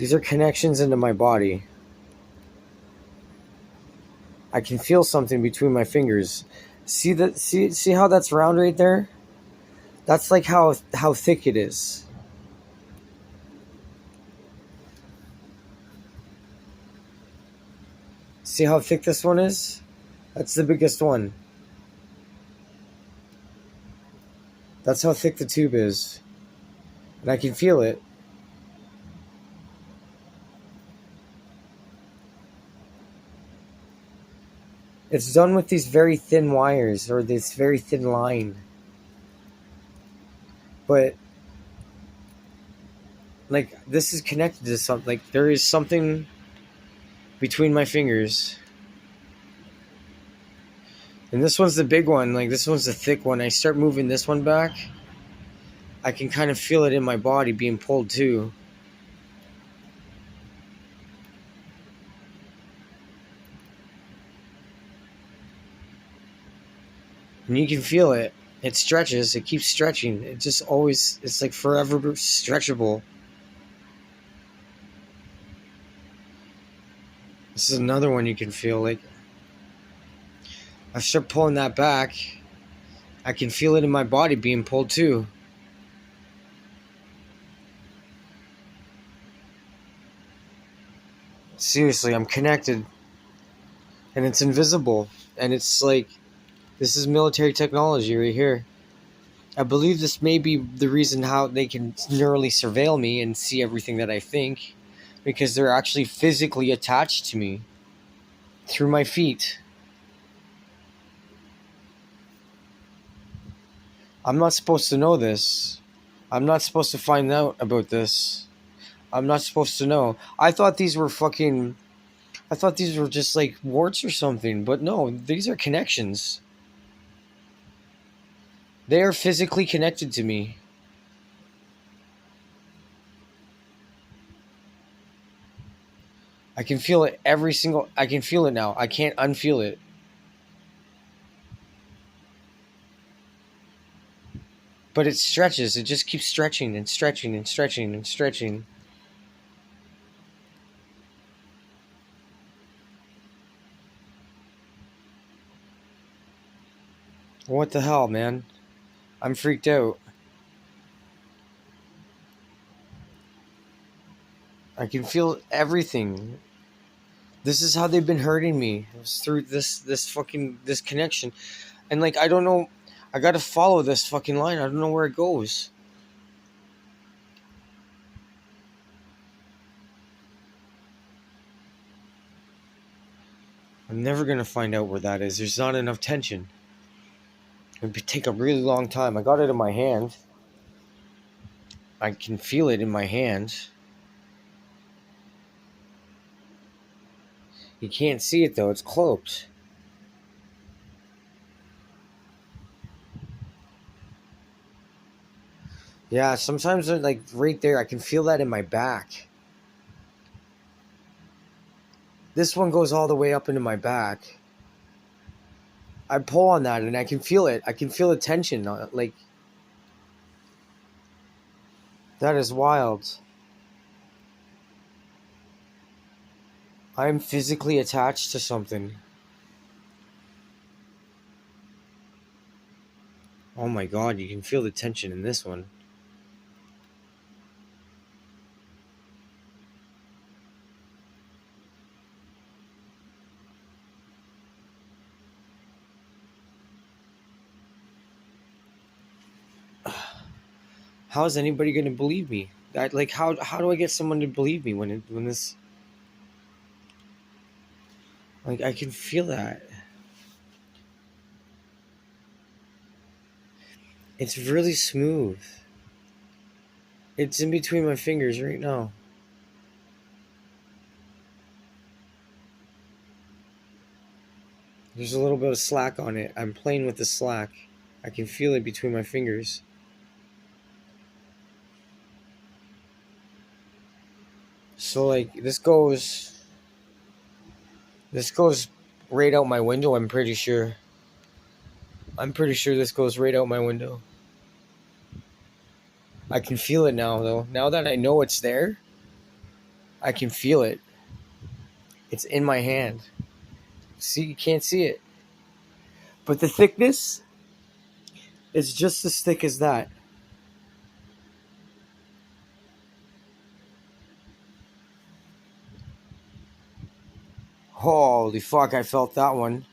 These are connections into my body. I can feel something between my fingers. See that? See how that's round right there? That's like how thick it is. See how thick this one is? That's the biggest one. That's how thick the tube is. And I can feel it. It's done with these very thin wires or this very thin line. But like this is connected to something. Like there is something between my fingers. And this one's the big one. Like this one's the thick one. I start moving this one back. I can kind of feel it in my body being pulled too. And you can feel it. It stretches. It keeps stretching. It just always, it's like forever stretchable. This is another one you can feel. Like, I start pulling that back. I can feel it in my body being pulled too. Seriously, I'm connected. And it's invisible. And it's like, this is military technology right here. I believe this may be the reason how they can neurally surveil me and see everything that I think. Because they're actually physically attached to me. Through my feet. I'm not supposed to know this. I'm not supposed to find out about this. I'm not supposed to know. I thought these were just like warts or something, but no, these are connections. They are physically connected to me. I can feel it I can feel it now. I can't unfeel it. But it stretches. It just keeps stretching and stretching and stretching and stretching. What the hell, man? I'm freaked out. I can feel everything. This is how they've been hurting me. It was through this connection. And like I don't know, I gotta follow this fucking line. I don't know where it goes. I'm never gonna find out where that is. There's not enough tension. It would take a really long time. I got it in my hand. I can feel it in my hand. You can't see it though, it's cloaked. Yeah, sometimes like right there, I can feel that in my back. This one goes all the way up into my back. I pull on that and I can feel it. I can feel the tension. Like, that is wild. I'm physically attached to something. Oh my god, you can feel the tension in this one. How is anybody going to believe me? Like how do I get someone to believe me when this, like, I can feel that. It's really smooth. It's in between my fingers right now. There's a little bit of slack on it. I'm playing with the slack. I can feel it between my fingers. So like this goes right out my window, I'm pretty sure. I'm pretty sure this goes right out my window. I can feel it now though. Now that I know it's there, I can feel it. It's in my hand. See, you can't see it. But the thickness is just as thick as that. Holy fuck, I felt that one.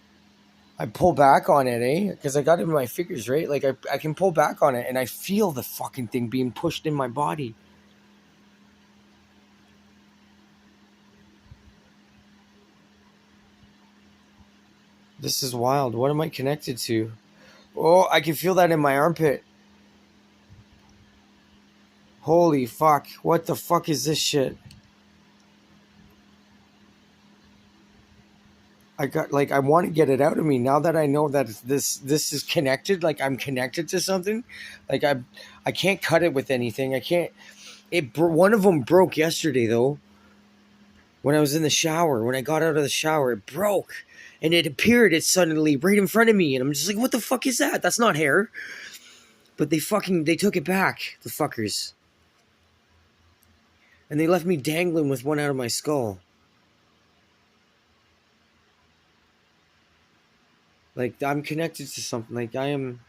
I pull back on it, eh? Because I got it in my fingers, right? Like, I can pull back on it, and I feel the fucking thing being pushed in my body. This is wild. What am I connected to? Oh, I can feel that in my armpit. Holy fuck. What the fuck is this shit? I want to get it out of me now that I know that this is connected. Like, I'm connected to something. Like, I can't cut it with anything. I can't. One of them broke yesterday though. When I was in the shower, when I got out of the shower, it broke, and it appeared. It suddenly right in front of me, and I'm just like, "What the fuck is that? That's not hair." But they took it back, the fuckers, and they left me dangling with one out of my skull. Like, I'm connected to something. Like, I am.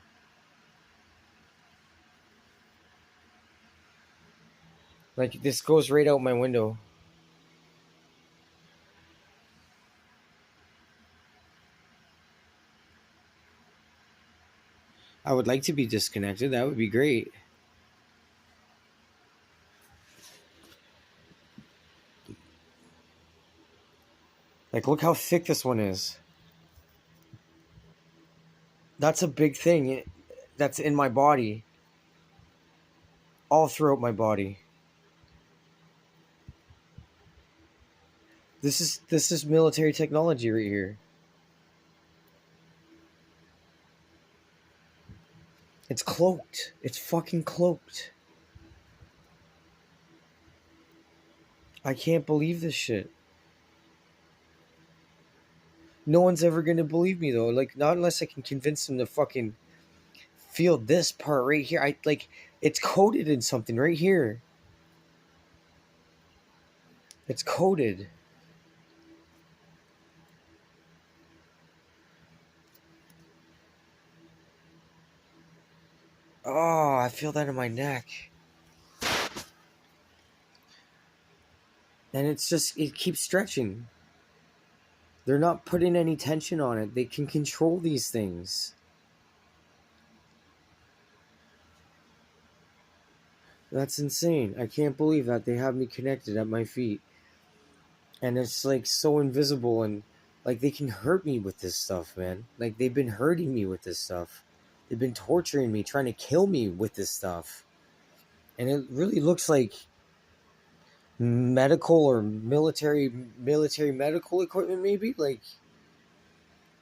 Like, this goes right out my window. I would like to be disconnected. That would be great. Like, look how thick this one is. That's a big thing. That's in my body. All throughout my body. This is military technology right here. It's cloaked. It's fucking cloaked. I can't believe this shit. No one's ever gonna believe me though. Like, not unless I can convince them to fucking feel this part right here. I like it's coated in something right here. It's coated. Oh, I feel that in my neck. And it keeps stretching. They're not putting any tension on it. They can control these things. That's insane. I can't believe that they have me connected at my feet. And it's like so invisible, and like they can hurt me with this stuff, man. Like, they've been hurting me with this stuff. They've been torturing me, trying to kill me with this stuff. And it really looks like medical or military medical equipment maybe. Like,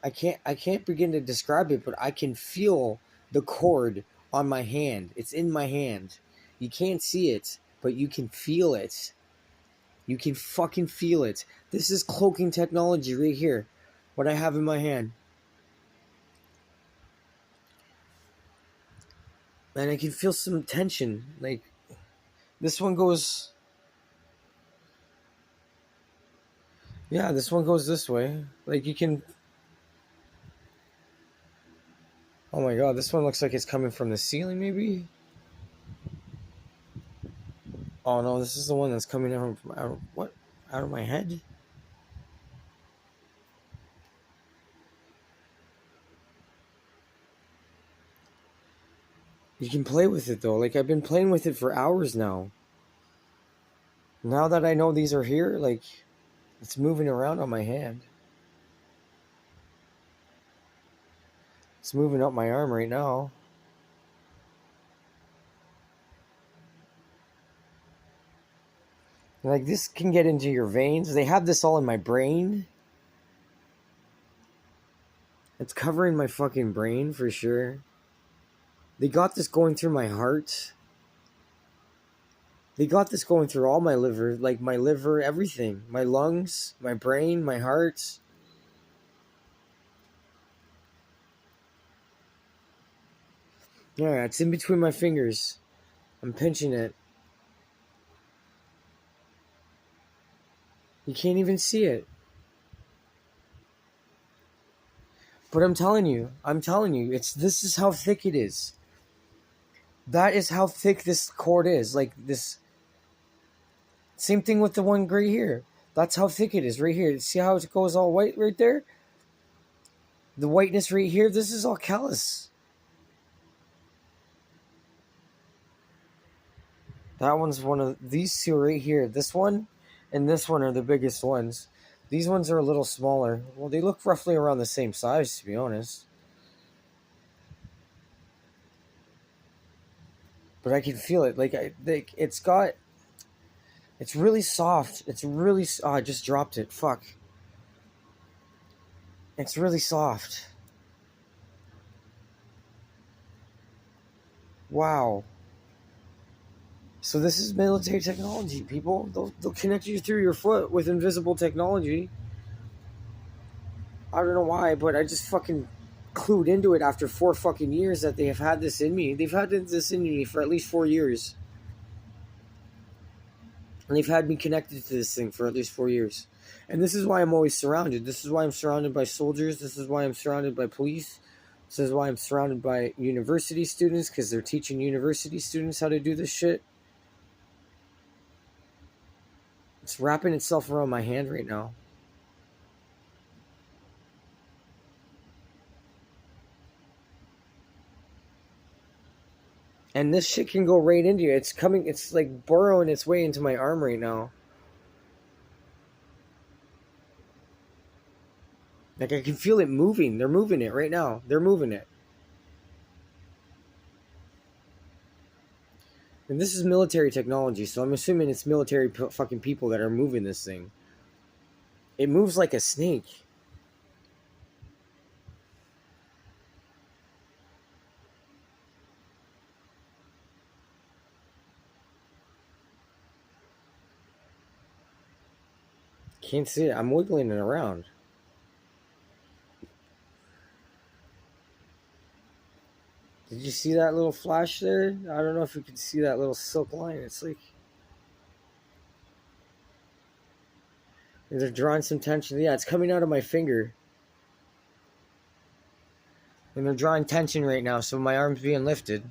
I can't begin to describe it, but I can feel the cord on my hand. It's in my hand. You can't see it, but you can feel it. You can fucking feel it. This is cloaking technology right here. What I have in my hand. And I can feel some tension. Like, this one goes. Yeah, this one goes this way. Like, you can. Oh my god, this one looks like it's coming from the ceiling, maybe? Oh no, this is the one that's coming out from what? Out of my head? You can play with it though. Like, I've been playing with it for hours now. Now that I know these are here, like, it's moving around on my hand. It's moving up my arm right now. Like, this can get into your veins. They have this all in my brain. It's covering my fucking brain for sure. They got this going through my heart. They got this going through all my liver, like my liver, everything. My lungs, my brain, my heart. Yeah, it's in between my fingers. I'm pinching it. You can't even see it. But I'm telling you, this is how thick it is. That is how thick this cord is. Like this. Same thing with the one right here. That's how thick it is right here. See how it goes all white right there? The whiteness right here, this is all callus. That one's one of these two right here. This one and this one are the biggest ones. These ones are a little smaller. Well, they look roughly around the same size, to be honest. But I can feel it. Like it's really soft. It's really. Oh, I just dropped it. Fuck. It's really soft. Wow. So this is military technology, people. They'll connect you through your foot with invisible technology. I don't know why, but I just fucking clued into it after 4 fucking years that they have had this in me. They've had this in me for at least 4 years. And they've had me connected to this thing for at least 4 years. And this is why I'm always surrounded. This is why I'm surrounded by soldiers. This is why I'm surrounded by police. This is why I'm surrounded by university students, because they're teaching university students how to do this shit. It's wrapping itself around my hand right now. And this shit can go right into you. It's coming, it's like burrowing its way into my arm right now. Like I can feel it moving. They're moving it right now. They're moving it. And this is military technology, so I'm assuming it's military fucking people that are moving this thing. It moves like a snake. Can't see it. I'm wiggling it around. Did you see that little flash there? I don't know if you can see that little silk line. It's like they're drawing some tension. Yeah, it's coming out of my finger. And they're drawing tension right now, so my arm's being lifted.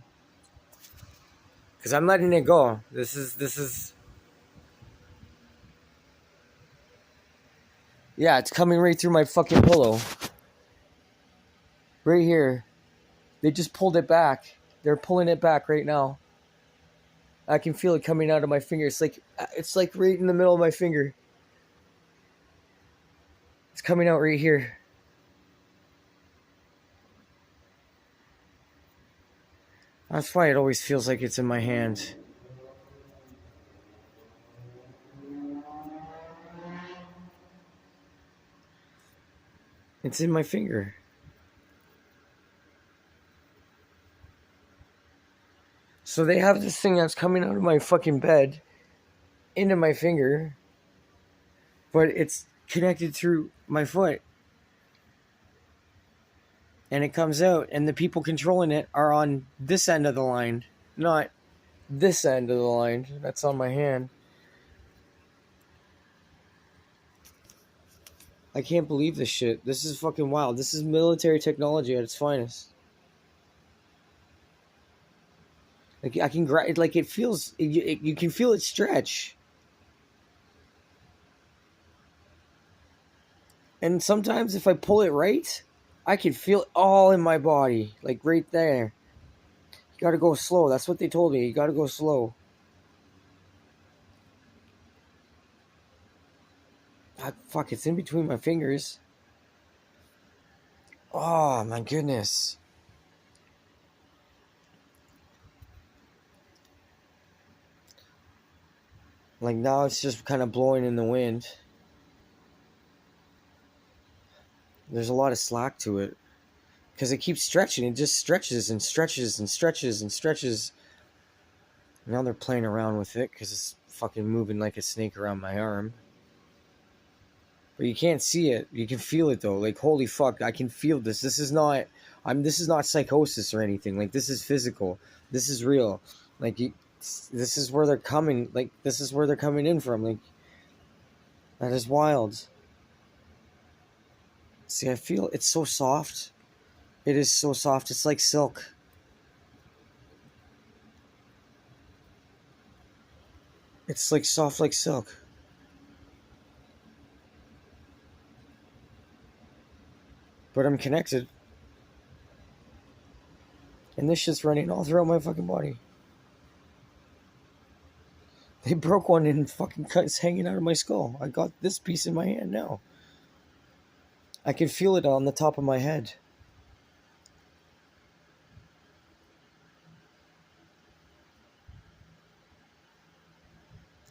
Because I'm letting it go. This is... Yeah, it's coming right through my fucking pillow. Right here. They just pulled it back. They're pulling it back right now. I can feel it coming out of my finger. It's like right in the middle of my finger. It's coming out right here. That's why it always feels like it's in my hand. It's in my finger. So they have this thing that's coming out of my fucking bed into my finger, but it's connected through my foot. And it comes out, and the people controlling it are on this end of the line, not this end of the line that's on my hand. I can't believe this shit. This is fucking wild. This is military technology at its finest. Like I can grab, like it feels, you can feel it stretch. And sometimes if I pull it right, I can feel it all in my body, like right there. You gotta go slow. That's what they told me. You gotta go slow. Fuck, it's in between my fingers. Oh my goodness. Like now it's just kind of blowing in the wind. There's a lot of slack to it. Because it keeps stretching. It just stretches and stretches and stretches and stretches. Now they're playing around with it because it's fucking moving like a snake around my arm. But you can't see it. You can feel it though. Like holy fuck, I can feel this. This is not psychosis or anything. Like this is physical. This is real. Like this is where they're coming. Like this is where they're coming in from. Like That is wild. See, I feel it's so soft. It is so soft. It's like silk. It's like soft like silk. But I'm connected. And this shit's running all throughout my fucking body. They broke one and fucking it's hanging out of my skull. I got this piece in my hand now. I can feel it on the top of my head.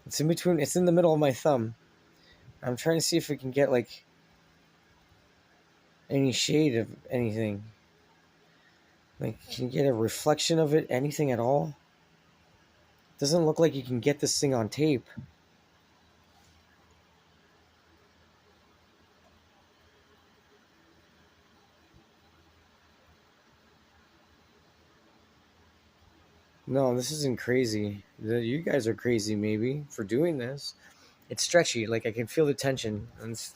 It's in between, it's in the middle of my thumb. I'm trying to see if I can get like any shade of anything. Like, can you get a reflection of it? Anything at all? Doesn't look like you can get this thing on tape. No, this isn't crazy. You guys are crazy, maybe, for doing this. It's stretchy. Like, I can feel the tension. And it's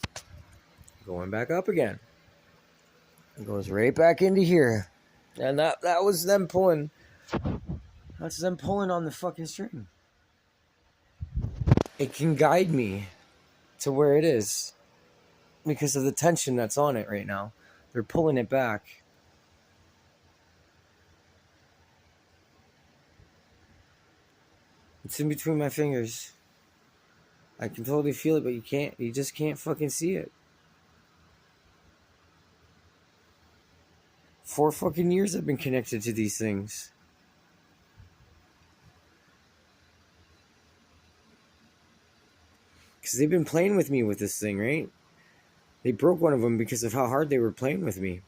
going back up again. It goes right back into here. And that was them pulling. That's them pulling on the fucking string. It can guide me to where it is because of the tension that's on it right now. They're pulling it back. It's in between my fingers. I can totally feel it, but you just can't fucking see it. 4 fucking years I've been connected to these things. Because they've been playing with me with this thing, right? They broke one of them because of how hard they were playing with me.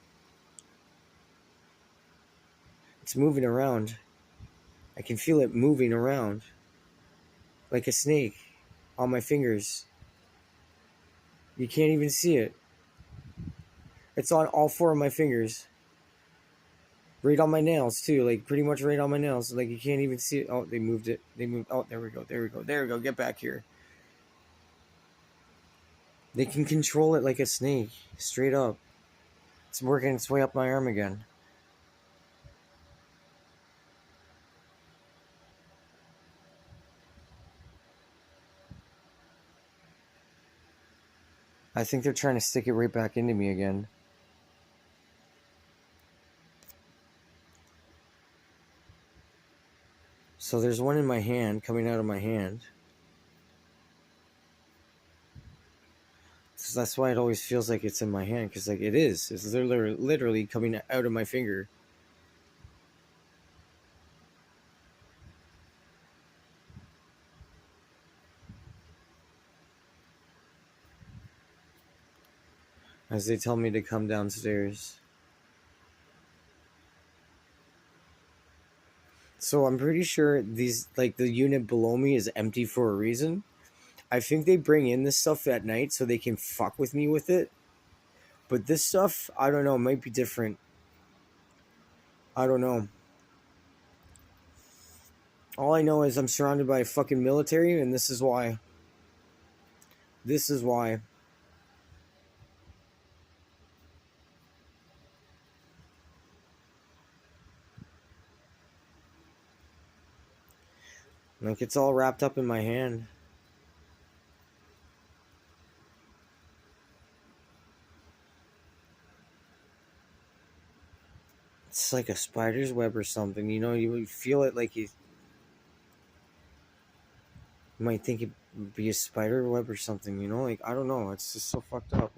It's moving around. I can feel it moving around. Like a snake on my fingers. You can't even see it. It's on all 4 of my fingers. Right on my nails, too. Like, pretty much right on my nails. Like, you can't even see it. Oh, they moved it. They moved. Oh, there we go. There we go. There we go. Get back here. They can control it like a snake. Straight up. It's working its way up my arm again. I think they're trying to stick it right back into me again. So there's one in my hand, coming out of my hand. So that's why it always feels like it's in my hand, because like it is. It's literally coming out of my finger. As they tell me to come downstairs. So I'm pretty sure these, like, the unit below me is empty for a reason. I think they bring in this stuff at night so they can fuck with me with it. But this stuff, I don't know, might be different. I don't know. All I know is I'm surrounded by fucking military, and this is why. This is why. Like, it's all wrapped up in my hand. It's like a spider's web or something, you know? You feel it like you might think it would be a spider web or something, you know? Like, I don't know. It's just so fucked up.